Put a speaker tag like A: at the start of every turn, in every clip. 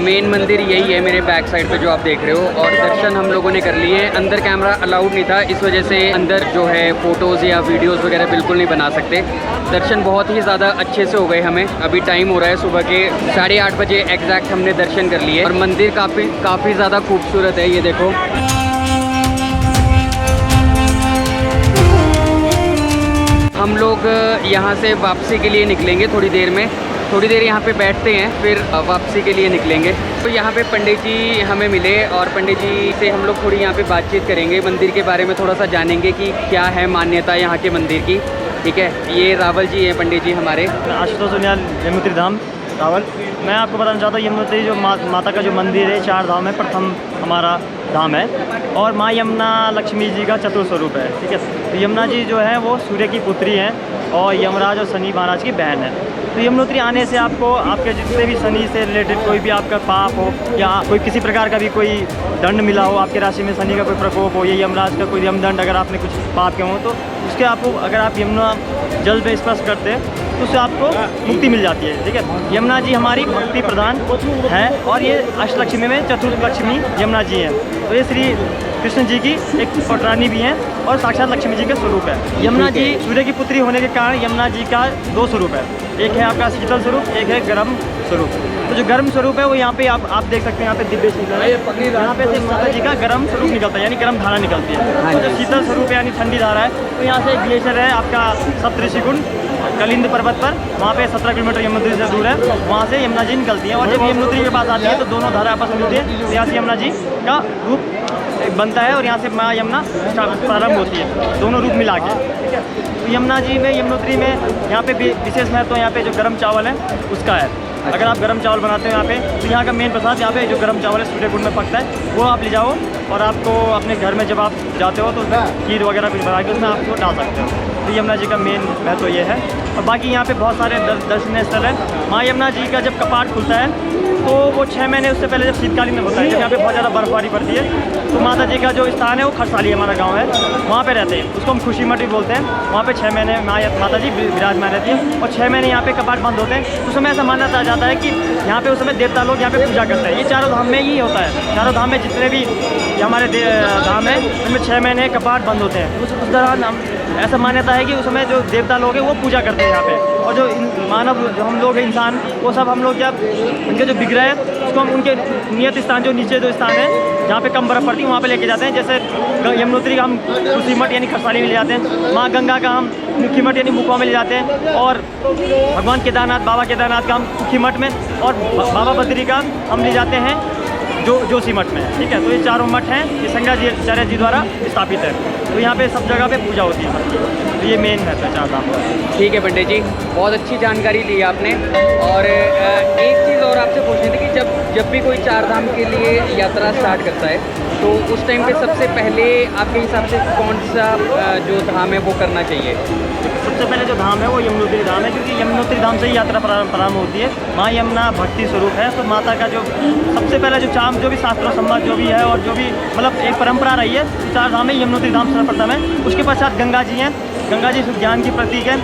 A: Main मंदिर यही है मेरे बैक साइड पे जो आप देख रहे हो। और दर्शन हम लोगों ने कर लिए। अंदर कैमरा अलाउड नहीं था, इस वजह से अंदर जो है फ़ोटोज़ या वीडियोज़ वगैरह बिल्कुल नहीं बना सकते। दर्शन बहुत ही ज़्यादा अच्छे से हो गए हमें। अभी टाइम हो रहा है सुबह के 8:30 बजे एग्जैक्ट हमने दर्शन कर लिए। और मंदिर काफ़ी ज़्यादा खूबसूरत है, ये देखो। हम लोग यहाँ से वापसी के लिए निकलेंगे थोड़ी देर में। थोड़ी देर यहाँ पे बैठते हैं, फिर वापसी के लिए निकलेंगे। तो यहाँ पे पंडित जी हमें मिले और पंडित जी से हम लोग थोड़ी यहाँ पे बातचीत करेंगे। मंदिर के बारे में थोड़ा सा जानेंगे कि क्या है मान्यता यहाँ के मंदिर की। ठीक है, ये रावल जी हैं पंडित जी हमारे।
B: आशुतोष सोनियाल, यमुनोत्री धाम रावल। मैं आपको बताना चाहता हूँ यमुनोत्री जो माता का जो मंदिर है 4 धाम है, प्रथम हमारा धाम है और माँ यमुना लक्ष्मी जी का चतुर्थ स्वरूप है। ठीक है, तो यमुना जी जो है वो सूर्य की पुत्री हैं और यमराज और शनि महाराज की बहन है। तो यमुनोत्री आने से आपको आपके जितने भी शनि से रिलेटेड कोई भी आपका पाप हो या कोई किसी प्रकार का भी कोई दंड मिला हो, आपके राशि में शनि का कोई प्रकोप हो या यमराज का कोई यमदंड, अगर आपने कुछ पाप किया हो तो उसके आपको अगर आप यमुना जल पे स्पर्श करते हैं तो उससे आपको मुक्ति मिल जाती है। ठीक है, यमुना जी हमारी भक्ति प्रधान है और ये अष्टलक्ष्मी में चतुर्थ लक्ष्मी यमुना जी हैं। तो ये श्री कृष्ण जी की एक पौत्रानी भी हैं और साक्षात लक्ष्मी जी का स्वरूप है। यमुना जी सूर्य की पुत्री होने के कारण यमुना जी का 2 स्वरूप है, एक है आपका शीतल स्वरूप, एक है गर्म स्वरूप। तो जो गर्म स्वरूप है वो यहाँ पे आप देख सकते हैं, यहाँ पे दिव्य शीतल है, यहाँ पे से माता जी का गर्म स्वरूप निकलता है, यानी गर्म धारा निकलती है। तो जो शीतल स्वरूप है यानी ठंडी धारा है, तो यहाँ से एक ग्लेशियर है आपका सप्तऋषि कुंड कलिंद पर्वत पर, वहाँ पे 17 किलोमीटर यमुनोत्री से दूर है, वहाँ से यमुना जी निकलती है। और जब यमुनोत्री के पास आती है तो दोनों धारा आपस में मिलती है, तो यहाँ से यमुना जी का रूप बनता है और यहाँ से माँ यमुना प्रारंभ होती है, दोनों रूप मिला के। ठीक है, तो यमुना जी में यमुनोत्री में यहाँ पे विशेष महत्व यहाँ पे जो गर्म चावल है उसका है। अगर आप गर्म चावल बनाते हो यहाँ पे तो यहाँ का मेन प्रसाद यहाँ पे जो गर्म चावल है सूर्य कुंड में पकता है, वो आप ले जाओ और आपको अपने घर में जब आप जाते हो तो उसमें खीर वगैरह कुछ बना के उसमें आप डाल सकते हो। तो यमुना जी का मेन महत्व ये है। और बाकी यहाँ पे बहुत सारे दर्शनीय स्थल है। माँ यमुना जी का जब कपाट खुलता है तो वो 6 महीने उससे पहले जब शीतकालीन में होता है, जब यहाँ पे बहुत ज़्यादा बर्फबारी पड़ती है, तो माता जी का जो स्थान है वो खरसाली हमारा गांव है, वहाँ पे रहते हैं, उसको हम खुशी मठ भी बोलते हैं। वहाँ पे 6 महीने माता जी विराजमान रहती है और 6 महीने यहाँ पे कपाट बंद होते हैं। उस समय ऐसा माना जाता है कि यहाँ पे उस समय देवता लोग यहाँ पे पूजा करते हैं। ये चारों धाम में ही होता है, चारों धाम में जितने भी हमारे धाम है उनमें 6 महीने कपाट बंद होते हैं। उस दौरान हम ऐसा मान्यता है कि उस समय जो देवता लोग हैं वो पूजा करते हैं यहाँ पे, और जो मानव जो हम लोग हैं इंसान, वो सब हम लोग जब उनके जो विग्रह है उसको हम उनके नियत स्थान जो नीचे जो स्थान है जहाँ पे कम बर्फ़ पड़ती है वहाँ पे लेके जाते हैं। जैसे यमुनोत्री का हम खुशी मठ यानी खरसाली में ले जाते हैं, माँ गंगा का हम मुखी मठ यानी मुखवा में ले जाते हैं, और भगवान केदारनाथ बाबा केदारनाथ का हम मुखी मठ में, और बाबा बद्री का हम ले जाते हैं जोशी मठ में। ठीक है, तो ये चारों मठ हैं, ये शंकराचार्य जी द्वारा स्थापित है। तो यहाँ पे सब जगह पे पूजा होती है सबकी, तो ये मेन है चार धाम।
A: ठीक है पंडित जी, बहुत अच्छी जानकारी ली आपने। और एक चीज़ और आपसे पूछनी थी कि जब भी कोई 4 धाम के लिए यात्रा स्टार्ट करता है तो उस टाइम पे सबसे पहले आपके हिसाब से कौन सा जो धाम है वो करना चाहिए?
B: सबसे पहले जो धाम है वो यमुनोत्री धाम है, क्योंकि यमुनोत्री धाम से ही यात्रा प्रारंभ होती है। माँ यमुना भक्ति स्वरूप है, तो माता का जो सबसे पहला जो चाम जो भी शास्त्रों सम्मत जो भी है और जो भी मतलब एक परंपरा रही है, 4 धाम में यमुनोत्री धाम सर्वप्रथम है। उसके पश्चात गंगा जी हैं, गंगा जी ज्ञान की प्रतीक है,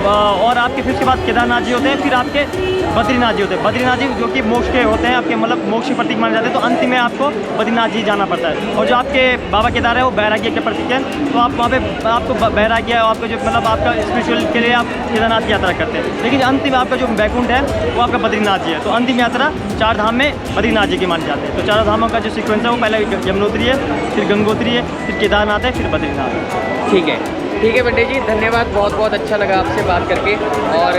B: और आपके फिर उसके बाद केदारनाथ जी होते हैं, फिर आपके बद्रीनाथ जी होते हैं। बद्रीनाथ जी जो कि मोक्ष के होते हैं, आपके मतलब मोक्ष के प्रतीक माने जाते हैं, तो अंत में आपको बद्रीनाथ जी जाना पड़ता है। और जो आपके बाबा केदार है वो वैराग्य के प्रतीक है, तो आप वहाँ पे आपको वैराग्य आपको जो मतलब आपका स्पिरिचुअल के लिए आप केदारनाथ की यात्रा करते हैं। लेकिन अंतिम आपका जो बैकुंठ है वो आपका बद्रीनाथ जी है, तो अंतिम यात्रा 4 धाम में बद्रीनाथ जी की माने जाते हैं। तो 4 धामों का जो सीक्वेंस है वो पहले यमुनोत्री है, फिर गंगोत्री है, फिर केदारनाथ है, फिर बद्रीनाथ है।
A: ठीक है पंडित जी, धन्यवाद। बहुत अच्छा लगा आपसे बात करके। और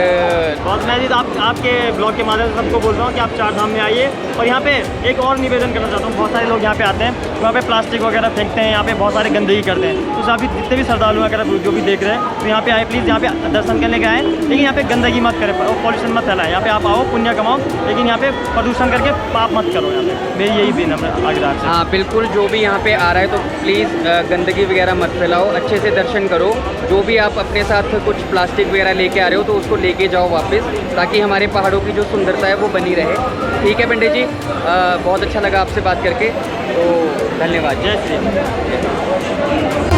B: बहुत मैं जी आपके ब्लॉग के माध्यम से सबको बोल रहा हूँ कि आप 4 धाम में आइए। और यहाँ पे एक और निवेदन करना चाहता हूँ, बहुत सारे लोग यहाँ पे आते हैं, वहाँ पे प्लास्टिक वगैरह फेंकते हैं, यहाँ पे बहुत सारी गंदगी करते हैं। तो अभी जितने भी श्रद्धालु अगर जो भी देख रहे हैं तो यहाँ पे आए, प्लीज़ यहाँ पे दर्शन करने के आए, लेकिन यहाँ पे गंदगी मत करें, पॉल्यूशन मत फैलाएं। यहाँ पे आप आओ, पुण्य कमाओ, लेकिन यहाँ पे प्रदूषण करके पाप मत करो। यहाँ पे मेरी यही विनम्र आग्रह है।
A: हाँ बिल्कुल, जो भी यहाँ पे आ रहा है तो प्लीज़ गंदगी वगैरह मत फैलाओ, अच्छे से दर्शन करो। जो भी आप अपने साथ कुछ प्लास्टिक वगैरह लेके आ रहे हो तो उसको लेके जाओ वापस, ताकि हमारे पहाड़ों की जो सुंदरता है वो बनी रहे। ठीक है पंडित जी, बहुत अच्छा लगा आपसे बात करके, तो धन्यवाद।
B: जय श्री राम।